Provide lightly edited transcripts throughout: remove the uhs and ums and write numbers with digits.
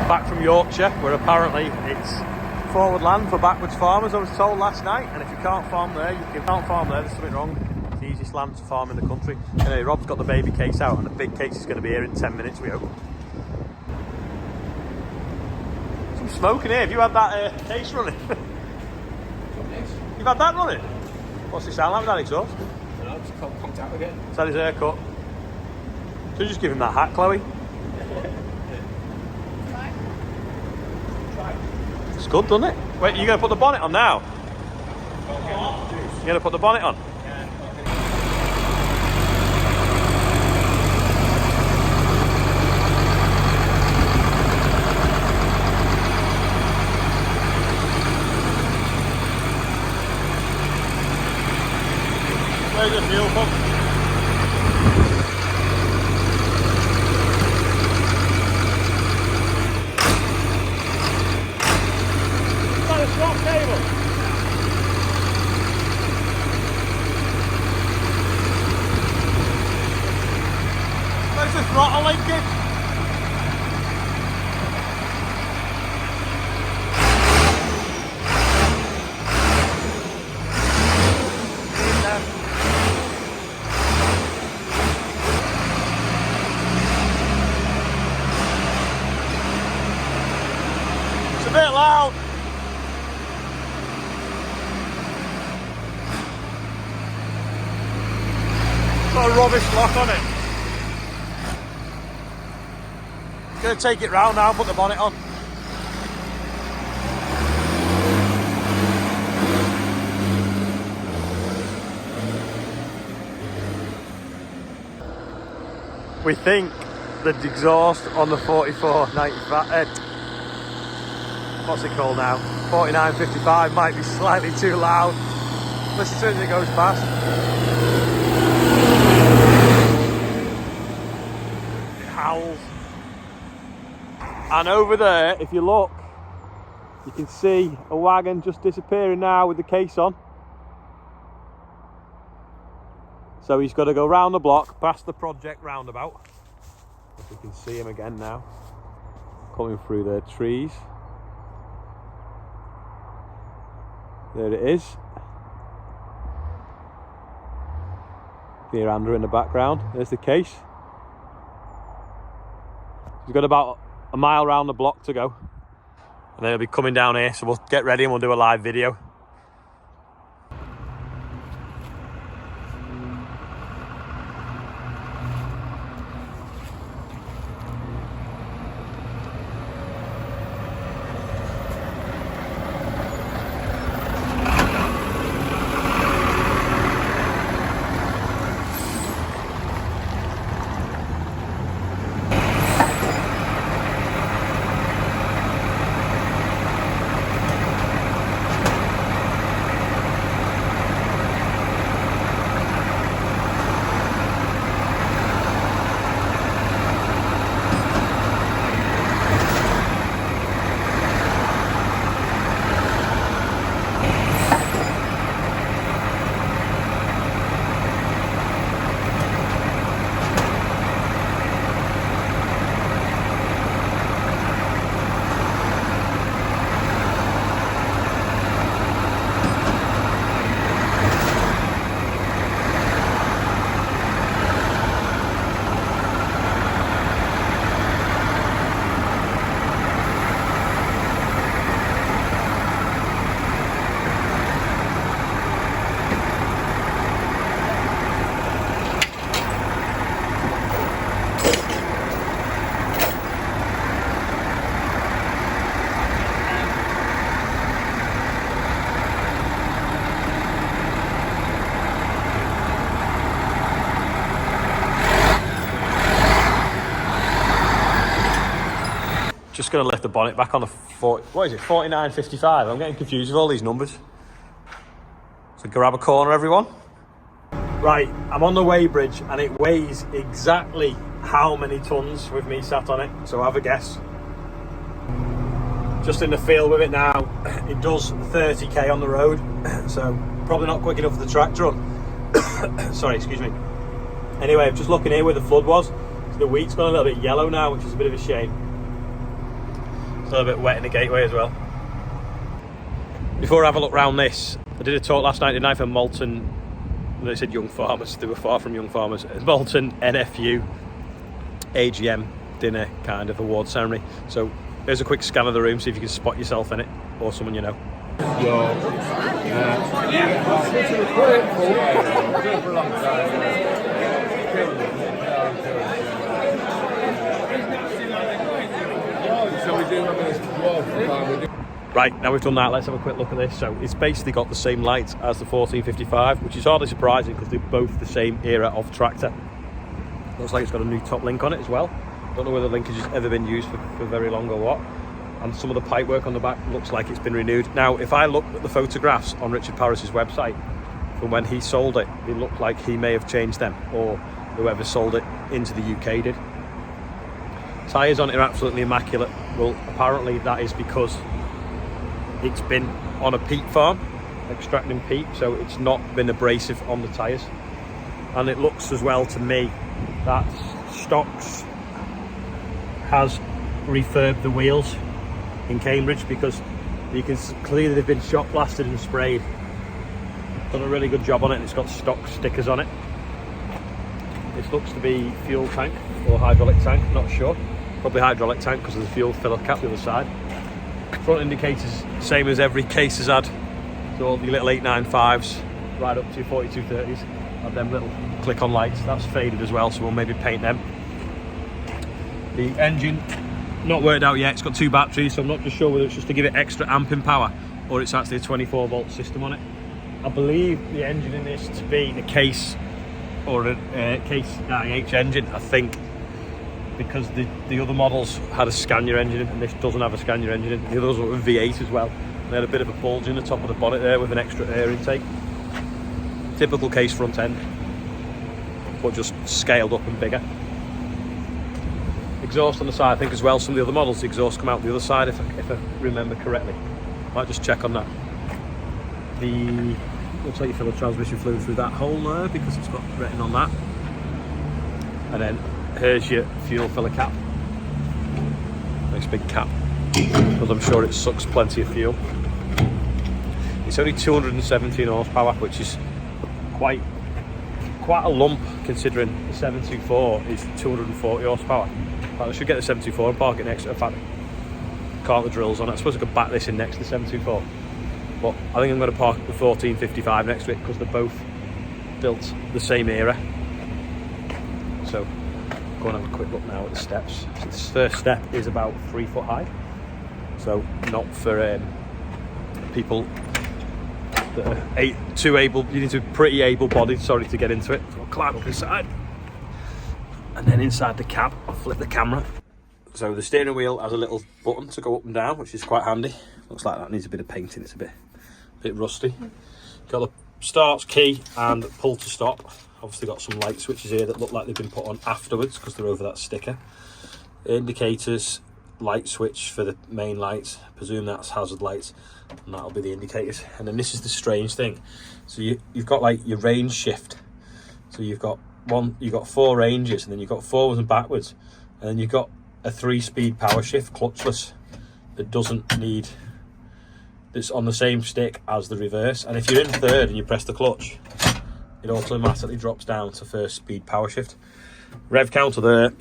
back from Yorkshire, where apparently it's forward land for backwards farmers, I was told last night. And if you can't farm there, there's something wrong. It's the easiest land to farm in the country. Anyway, Rob's got the baby case out, and the big case is going to be here in 10 minutes, we hope. Some smoke in here. Have you had that case running? You've had that running? What's it sound like with that exhaust? No, it's conked out again. Is that his haircut? So just give him that hat, Chloe. It's good, doesn't it? Wait, you're going to put the bonnet on now? You're going to put the bonnet on? Where's the fuel pump? Is that a swap cable? Where's the throttle linkage? It's a bit loud. Got a rubbish lock on it. Gonna take it round now and put the bonnet on. We think the exhaust on the 4495, what's it called now? 4955 might be slightly too loud. Listen to it as it goes past. It howls. And over there, if you look, you can see a wagon just disappearing now with the case on. So he's got to go round the block, past the project roundabout. If we can see him again now, coming through the trees. There it is. Veerander in the background. There's the case. He's got about a mile round the block to go, and then he'll be coming down here, so we'll get ready and we'll do a live video. Just going to lift the bonnet back on the 4955. I'm getting confused with all these numbers. So grab a corner, everyone. Right, I'm on the weighbridge and it weighs exactly how many tons with me sat on it. So have a guess. Just in the field with it now, it does 30k on the road. So probably not quick enough for the tractor run. Sorry, excuse me. Anyway, I'm just looking here where the flood was. So the wheat's gone a little bit yellow now, which is a bit of a shame. a little bit wet in the gateway as well. Before I have a look round this, I did a talk last night, didn't I, for Malton. They said young farmers, they were far from young farmers. Malton NFU AGM dinner kind of award ceremony. So there's a quick scan of the room, see if you can spot yourself in it or someone you know. Right, now we've done that, let's have a quick look at this. So it's basically got the same lights as the 1455, which is hardly surprising because they're both the same era of tractor. Looks like it's got a new top link on it as well. Don't know whether the linkage has ever been used for very long or what. And some of the pipe work on the back looks like it's been renewed. Now, if I look at the photographs on Richard Parris's website from when he sold it, it looked like he may have changed them, or whoever sold it into the UK did. Tyres on it are absolutely immaculate. Well, apparently that is because it's been on a peat farm, extracting peat, so it's not been abrasive on the tyres. And it looks as well to me that Stocks has refurbed the wheels in Cambridge, because you can clearly they've been shot blasted and sprayed. Done a really good job on it, and it's got stock stickers on it. This looks to be fuel tank or hydraulic tank, not sure. Probably hydraulic tank because of the fuel filler cap the other side. Front indicators, same as every case has had. So all the little 895s, right up to your 4230s, have them little click-on lights. That's faded as well, so we'll maybe paint them. The engine, not worked out yet. It's got 2 batteries, so I'm not just sure whether it's just to give it extra amping power or it's actually a 24-volt system on it. I believe the engine in this to be a case or a case IH engine, I think, because the other models had a Scania engine in, and this doesn't have a Scania engine in. The others were V8 as well. They had a bit of a bulge in the top of the bonnet there with an extra air intake. Typical case front end, but just scaled up and bigger. Exhaust on the side, I think as well. Some of the other models, the exhaust come out the other side, if I remember correctly. Might just check on that. Looks like you fill the transmission fluid through that hole there because it's got written on that. And then here's your fuel filler cap. Nice big cap, because I'm sure it sucks plenty of fuel. It's only 217 horsepower, which is quite a lump considering the 724 is 240 horsepower. I should get the 724 and park it next to it. In fact, can't the drills on it. I suppose I could back this in next to the 724, but I think I'm going to park the 1455 next to it because they're both built the same era. So go and have a quick look now at the steps. So this first step is about 3 foot high, so not for people that are too able. You need to be pretty able-bodied, sorry, to get into it. So I'll climb up inside, and then inside the cab I'll flip the camera. So the steering wheel has a little button to go up and down, which is quite handy. Looks like that needs a bit of painting, it's a bit rusty. Got the starts key and pull to stop. Obviously got some light switches here that look like they've been put on afterwards because they're over that sticker. Indicators, light switch for the main lights, presume that's hazard lights, and that'll be the indicators. And then this is the strange thing. So you've got like your range shift. So you've got 4 ranges, and then you've got forwards and backwards, and then you've got a 3-speed power shift clutchless that doesn't need, it's on the same stick as the reverse. And if you're in third and you press the clutch, it automatically drops down to 1st speed power shift. Rev counter there.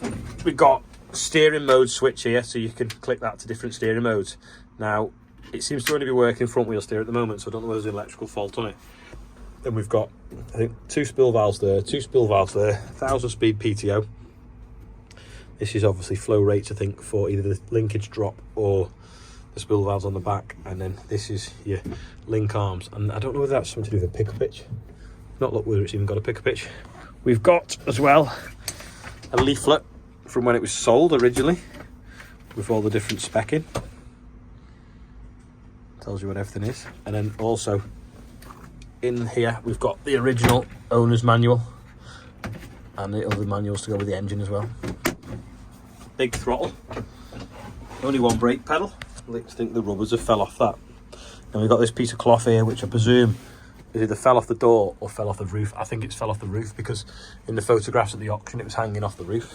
We've got steering mode switch here, so you can click that to different steering modes. Now it seems to only be working front wheel steer at the moment, so I don't know whether there's an electrical fault on it. Then we've got, I think, 2 spill valves there, 2 spill valves there, 1000 speed PTO. This is obviously flow rates, I think, for either the linkage drop or the spill valves on the back. And then this is your link arms, and I don't know whether that's something to do with a picker pitch. Not look whether it's even got a picker pitch. We've got as well a leaflet from when it was sold originally with all the different specking. Tells you what everything is. And then also in here we've got the original owner's manual and the other manuals to go with the engine as well. Big throttle, only 1 brake pedal. I think the rubbers have fell off that. And we've got this piece of cloth here, which I presume is either fell off the door or fell off the roof. I think it's fell off the roof because in the photographs at the auction it was hanging off the roof.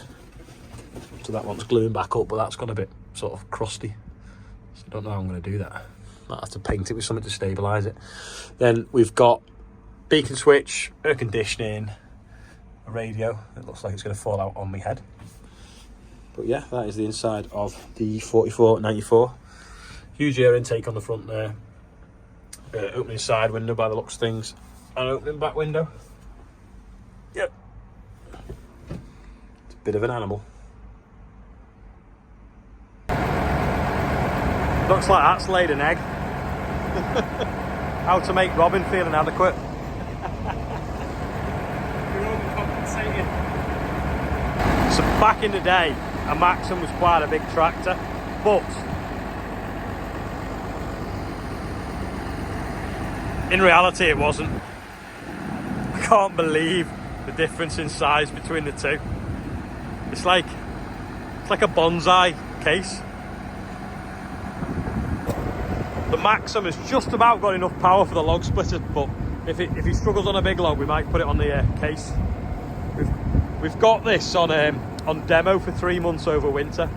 So that one's gluing back up, but that's got a bit sort of crusty. So I don't know how I'm going to do that. Might have to paint it with something to stabilise it. Then we've got beacon switch, air conditioning, a radio. It looks like it's going to fall out on my head. But yeah, that is the inside of the 4494. Huge air intake on the front there. Opening side window by the looks of things. And opening back window. Yep. It's a bit of an animal. Looks like that's laid an egg. How to make Robin feel inadequate. You're overcompensating. So back in the day, a MAXXUM was quite a big tractor, but in reality it wasn't. I can't believe the difference in size between the two. It's like a bonsai case. The MAXXUM has just about got enough power for the log splitter, but if he struggles on a big log, we might put it on the case. We've got this on demo for 3 months over winter.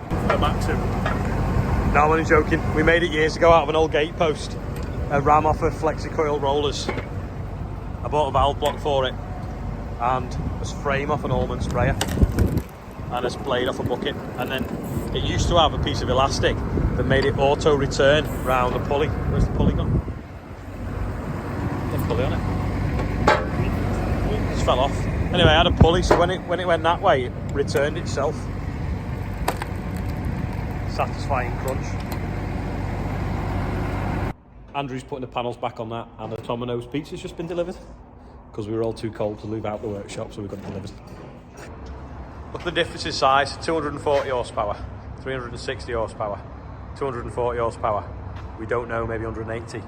The MAXXUM. No, I'm only joking. We made it years ago out of an old gate post. A ram off of flexi coil rollers. I bought a valve block for it and a frame off an Allman sprayer and a blade off a bucket, and then it used to have a piece of elastic that made it auto return round the pulley. Where's the pulley gone? There's a pulley on it. It just fell off. Anyway, I had a pulley, so when it went that way, it returned itself. Satisfying crunch. Andrew's putting the panels back on that, and the Domino's pizza's just been delivered because we were all too cold to leave out the workshop, so we got it delivered. Look at the difference in size: 240 horsepower, 360 horsepower, 240 horsepower. We don't know, maybe 180.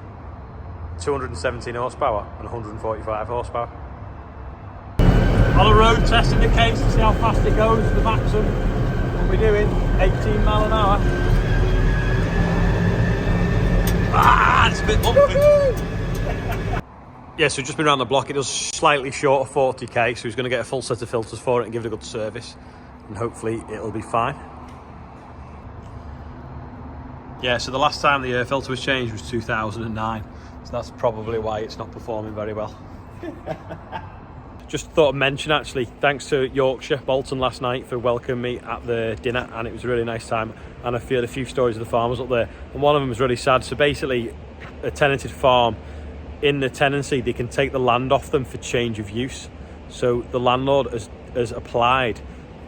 217 horsepower and 145 horsepower. On the road, testing the case to see how fast it goes. The MAXXUM, what we're doing, 18 mile an hour. Ah, it's a bit bumpy. Yeah, so just been around the block. It does slightly short of 40k, so he's going to get a full set of filters for it and give it a good service, and hopefully it'll be fine. Yeah, so the last time the air filter was changed was 2009, so that's probably why it's not performing very well. Just thought I'd mention, actually, thanks to Yorkshire Bolton last night for welcoming me at the dinner, and it was a really nice time, and I heard a few stories of the farmers up there, and one of them was really sad. So basically, a tenanted farm, in the tenancy, they can take the land off them for change of use. So the landlord has applied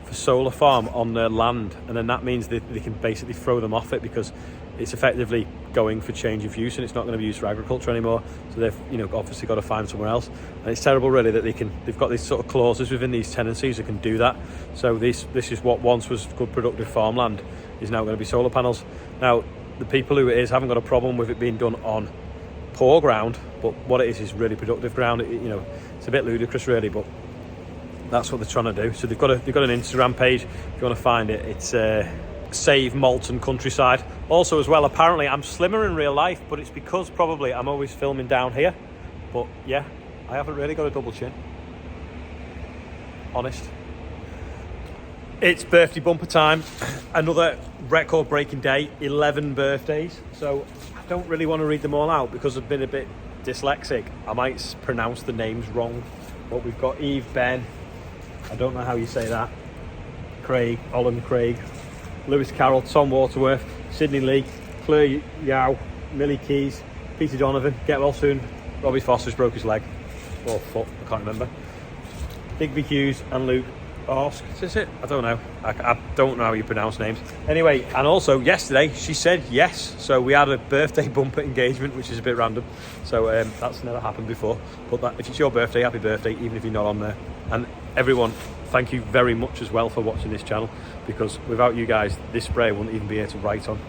for solar farm on their land, and then that means that they can basically throw them off it because it's effectively going for change of use and it's not going to be used for agriculture anymore. So they've, obviously got to find somewhere else, and it's terrible really that they've got these sort of clauses within these tenancies that can do that. So this is what once was good productive farmland is now going to be solar panels. Now the people who it is haven't got a problem with it being done on poor ground, but what it is really productive ground. It's a bit ludicrous really, but that's what they're trying to do. So they've got an Instagram page if you want to find it. It's Save Malton Countryside. Also as well, apparently I'm slimmer in real life, but it's because probably I'm always filming down here. But yeah, I haven't really got a double chin, honest. It's birthday bumper time. Another record breaking day, 11 birthdays. So I don't really want to read them all out because I've been a bit dyslexic. I might pronounce the names wrong. But we've got Eve, Ben, I don't know how you say that, Craig, Olin Craig, Lewis Carroll, Tom Waterworth, Sydney Lee, Claire Yao, Millie Keys, Peter Donovan, get well soon, Robbie Foster's broke his leg, or foot, I can't remember, Digby Hughes and Luke Orsk, is it? I don't know. I don't know how you pronounce names. Anyway, and also yesterday she said yes, so we had a birthday bumper engagement, which is a bit random. So that's never happened before. But if it's your birthday, happy birthday, even if you're not on there. And everyone, thank you very much as well for watching this channel, because without you guys, this spray wouldn't even be here to write on.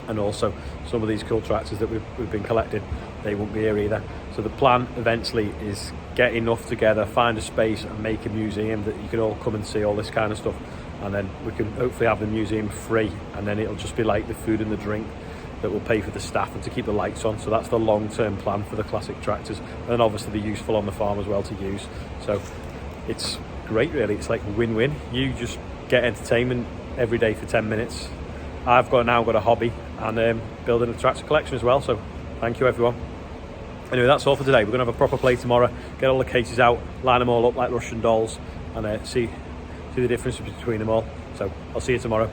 And also some of these cool tractors that we've been collecting, they won't be here either. So the plan eventually is get enough together, find a space and make a museum that you can all come and see all this kind of stuff, and then we can hopefully have the museum free, and then it'll just be like the food and the drink that will pay for the staff and to keep the lights on. So that's the long-term plan for the classic tractors, and then obviously they're useful on the farm as well to use. So it's great really, it's like win-win. You just get entertainment every day for 10 minutes I've now got a hobby and building a tractor collection as well. So thank you everyone. Anyway, that's all for today. We're going to have a proper play tomorrow, get all the cases out, line them all up like Russian dolls, and see the difference between them all. So I'll see you tomorrow.